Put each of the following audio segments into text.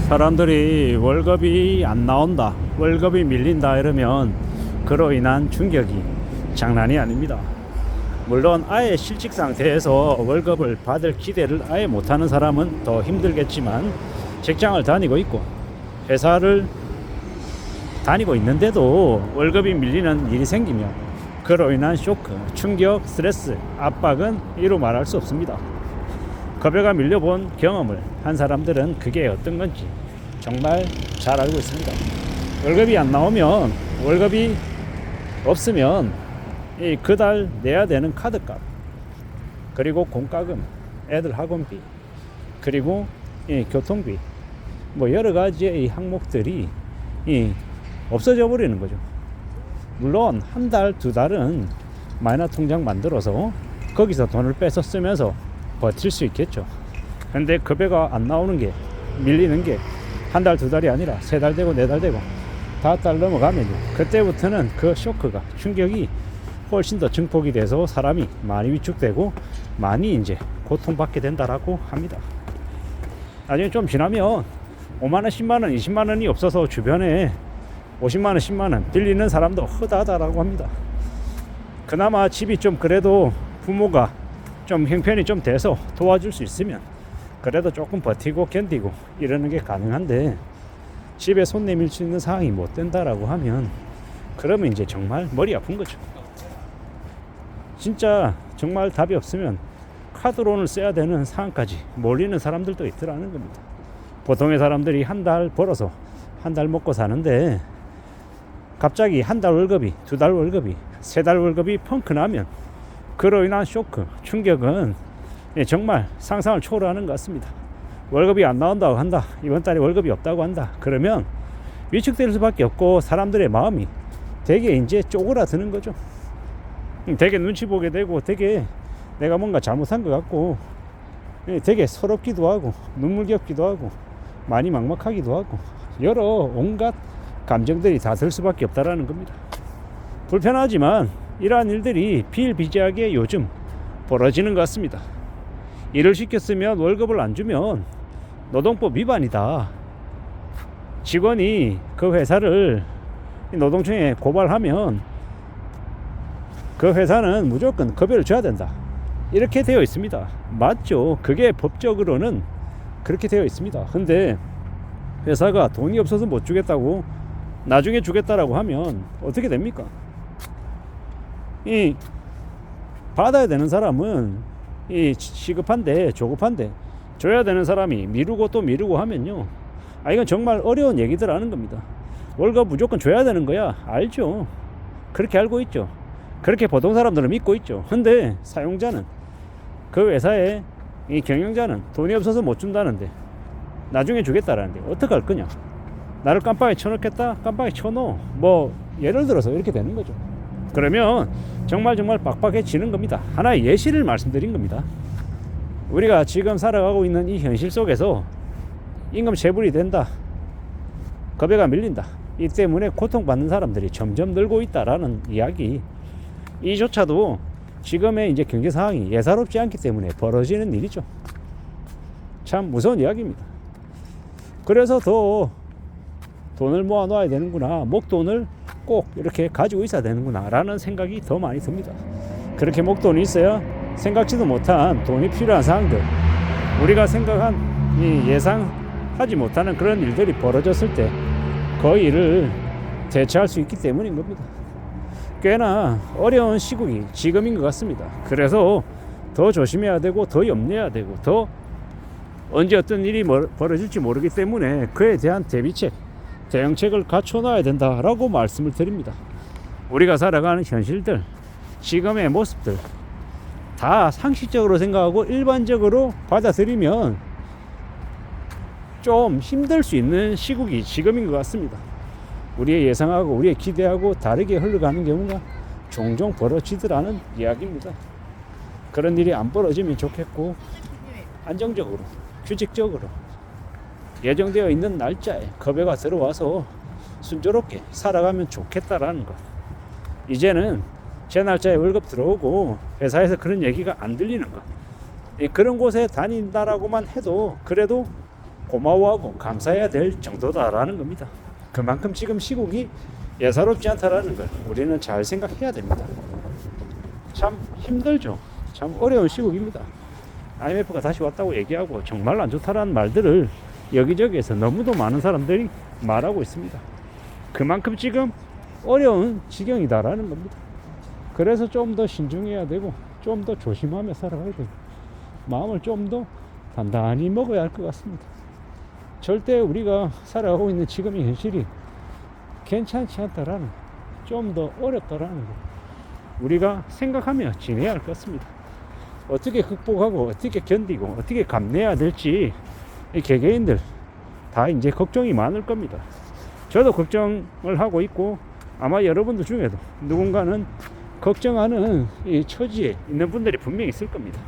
사람들이 월급이 안 나온다, 월급이 밀린다 이러면 그로 인한 충격이 장난이 아닙니다. 물론 아예 실직 상태에서 월급을 받을 기대를 아예 못하는 사람은 더 힘들겠지만, 직장을 다니고 있고 회사를 다니고 있는데도 월급이 밀리는 일이 생기면 그로 인한 쇼크, 충격, 스트레스, 압박은 이루 말할 수 없습니다. 급여가 밀려본 경험을 한 사람들은 그게 어떤 건지 정말 잘 알고 있습니다. 월급이 안 나오면, 월급이 없으면 그달 내야 되는 카드값, 그리고 공과금, 애들 학원비, 그리고 교통비, 뭐 여러 가지의 항목들이 없어져 버리는 거죠. 물론 한 달, 두 달은 마이너 통장 만들어서 거기서 돈을 뺏어 쓰면서 버틸 수 있겠죠. 근데 급여가 안 나오는 게, 밀리는 게 한 달, 두 달이 아니라 세 달 되고 네 달 되고 다섯 달 넘어가면요, 그때부터는 그 쇼크가, 충격이 훨씬 더 증폭이 돼서 사람이 많이 위축되고 많이 이제 고통받게 된다라고 합니다. 나중에 좀 지나면 5만원, 10만원, 20만원이 없어서 주변에 50만원, 10만원 빌리는 사람도 허다하다라고 합니다. 그나마 집이 좀 그래도 부모가 좀 형편이 좀 돼서 도와줄 수 있으면 그래도 조금 버티고 견디고 이러는 게 가능한데, 집에 손 내밀 수 있는 상황이 못 된다라고 하면 그러면 이제 정말 머리 아픈 거죠. 진짜 정말 답이 없으면 카드론을 써야 되는 상황까지 몰리는 사람들도 있더라는 겁니다. 보통의 사람들이 한 달 벌어서 한 달 먹고 사는데, 갑자기 한 달 월급이, 두 달 월급이, 세 달 월급이 펑크 나면 그로 인한 쇼크, 충격은 정말 상상을 초월하는 것 같습니다. 월급이 안 나온다고 한다, 이번 달에 월급이 없다고 한다, 그러면 위축될 수밖에 없고 사람들의 마음이 되게 이제 쪼그라드는 거죠. 되게 눈치 보게 되고, 되게 내가 뭔가 잘못한 것 같고, 되게 서럽기도 하고 눈물겹기도 하고 많이 막막하기도 하고 여러 온갖 감정들이 다 들 수밖에 없다라는 겁니다. 불편하지만 이러한 일들이 비일비재하게 요즘 벌어지는 것 같습니다. 일을 시켰으면 월급을 안 주면 노동법 위반이다. 직원이 그 회사를 노동청에 고발하면 그 회사는 무조건 급여를 줘야 된다, 이렇게 되어 있습니다. 맞죠? 그게 법적으로는 그렇게 되어 있습니다. 근데 회사가 돈이 없어서 못 주겠다고 나중에 주겠다라고 하면 어떻게 됩니까? 이 받아야 되는 사람은 이 시급한데, 조급한데 줘야 되는 사람이 미루고 또 미루고 하면요, 이건 정말 어려운 얘기들 하는 겁니다. 월급 무조건 줘야 되는 거야, 알죠? 그렇게 알고 있죠. 그렇게 보통 사람들은 믿고 있죠. 근데 사용자는, 그 회사의 이 경영자는 돈이 없어서 못 준다는데 나중에 주겠다라는데 어떡할 거냐? 나를 깜빡이 쳐놓겠다? 깜빡이 쳐놓어. 뭐 예를 들어서 이렇게 되는 거죠. 그러면 정말 빡빡해지는 겁니다. 하나의 예시를 말씀드린 겁니다. 우리가 지금 살아가고 있는 이 현실 속에서 임금 체불이 된다, 급여가 밀린다, 이 때문에 고통받는 사람들이 점점 늘고 있다라는 이야기, 이조차도 지금의 이제 경제 상황이 예사롭지 않기 때문에 벌어지는 일이죠. 참 무서운 이야기입니다. 그래서 더 돈을 모아 놓아야 되는구나, 목돈을 꼭 이렇게 가지고 있어야 되는구나 라는 생각이 더 많이 듭니다. 그렇게 목돈이 있어야 생각지도 못한 돈이 필요한 상황들, 우리가 생각한 예상하지 못하는 그런 일들이 벌어졌을 때 그 일을 대처할 수 있기 때문인 겁니다. 꽤나 어려운 시국이 지금인 것 같습니다. 그래서 더 조심해야 되고 더 염려해야 되고, 더 언제 어떤 일이 벌어질지 모르기 때문에 그에 대한 대비책, 대응책을 갖춰놔야 된다라고 말씀을 드립니다. 우리가 살아가는 현실들, 지금의 모습들 다 상식적으로 생각하고 일반적으로 받아들이면 좀 힘들 수 있는 시국이 지금인 것 같습니다. 우리의 예상하고 우리의 기대하고 다르게 흘러가는 경우가 종종 벌어지더라는 이야기입니다. 그런 일이 안 벌어지면 좋겠고, 안정적으로, 규칙적으로 예정되어 있는 날짜에 급여가 들어와서 순조롭게 살아가면 좋겠다라는 것. 이제는 제 날짜에 월급 들어오고 회사에서 그런 얘기가 안 들리는 것. 그런 곳에 다닌다라고만 해도 그래도 고마워하고 감사해야 될 정도다라는 겁니다. 그만큼 지금 시국이 예사롭지 않다라는 걸 우리는 잘 생각해야 됩니다. 참 힘들죠. 참 어려운 시국입니다. IMF가 다시 왔다고 얘기하고 정말 안 좋다라는 말들을 여기저기에서 너무도 많은 사람들이 말하고 있습니다. 그만큼 지금 어려운 지경이다라는 겁니다. 그래서 좀 더 신중해야 되고 좀 더 조심하며 살아가야 되고 마음을 좀 더 단단히 먹어야 할 것 같습니다. 절대 우리가 살아가고 있는 지금의 현실이 괜찮지 않다라는, 좀 더 어렵다라는 거 우리가 생각하며 지내야 할 것 같습니다. 어떻게 극복하고 어떻게 견디고 어떻게 감내해야 될지 이 개개인들 다 이제 걱정이 많을 겁니다. 저도 걱정을 하고 있고 아마 여러분들 중에도 누군가는 걱정하는 이 처지에 있는 분들이 분명히 있을 겁니다.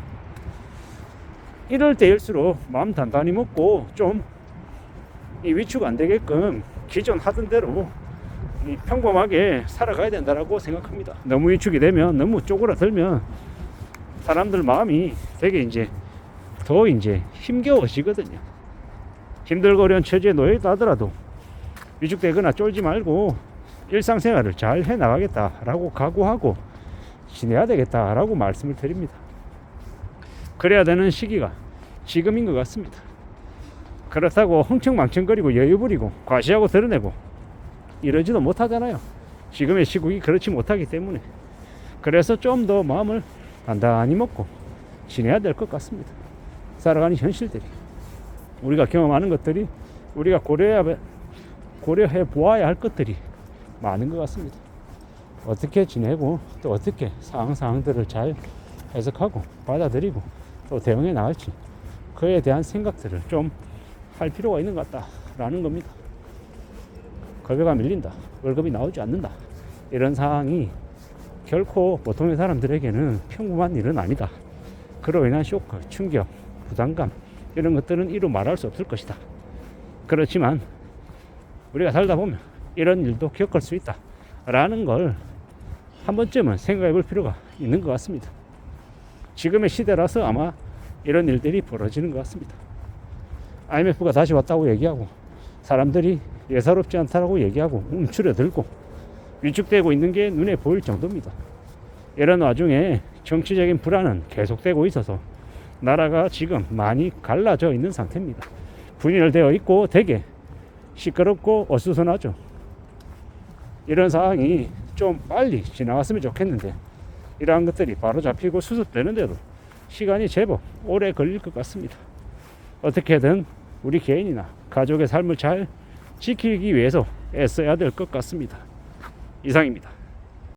이럴 때일수록 마음 단단히 먹고 좀 이 위축 안 되게끔 기존 하던 대로 이 평범하게 살아가야 된다라고 생각합니다. 너무 위축이 되면, 너무 쪼그라들면 사람들 마음이 되게 이제 더 이제 힘겨워지거든요. 힘들고 어려운 처지에 놓여 있다 하더라도 위축되거나 쫄지 말고 일상생활을 잘 해나가겠다라고 각오하고 지내야 되겠다라고 말씀을 드립니다. 그래야 되는 시기가 지금인 것 같습니다. 그렇다고 흥청망청거리고 여유 부리고 과시하고 드러내고 이러지도 못하잖아요. 지금의 시국이 그렇지 못하기 때문에. 그래서 좀 더 마음을 단단히 먹고 지내야 될 것 같습니다. 살아가는 현실들이, 우리가 경험하는 것들이, 우리가 고려해 보아야 할 것들이 많은 것 같습니다. 어떻게 지내고 또 어떻게 상황들을 잘 해석하고 받아들이고 또 대응해 나갈지, 그에 대한 생각들을 좀 할 필요가 있는 것 같다라는 겁니다. 급여가 밀린다, 월급이 나오지 않는다, 이런 상황이 결코 보통의 사람들에게는 평범한 일은 아니다. 그로 인한 쇼크, 충격, 부담감, 이런 것들은 이루 말할 수 없을 것이다. 그렇지만 우리가 살다 보면 이런 일도 겪을 수 있다 라는 걸 한 번쯤은 생각해 볼 필요가 있는 것 같습니다. 지금의 시대라서 아마 이런 일들이 벌어지는 것 같습니다. IMF가 다시 왔다고 얘기하고 사람들이 예사롭지 않다라고 얘기하고 움츠려들고 위축되고 있는 게 눈에 보일 정도입니다. 이런 와중에 정치적인 불안은 계속되고 있어서 나라가 지금 많이 갈라져 있는 상태입니다. 분열되어 있고 되게 시끄럽고 어수선하죠. 이런 상황이 좀 빨리 지나갔으면 좋겠는데 이러한 것들이 바로 잡히고 수습되는데도 시간이 제법 오래 걸릴 것 같습니다. 어떻게든 우리 개인이나 가족의 삶을 잘 지키기 위해서 애써야 될 것 같습니다. 이상입니다.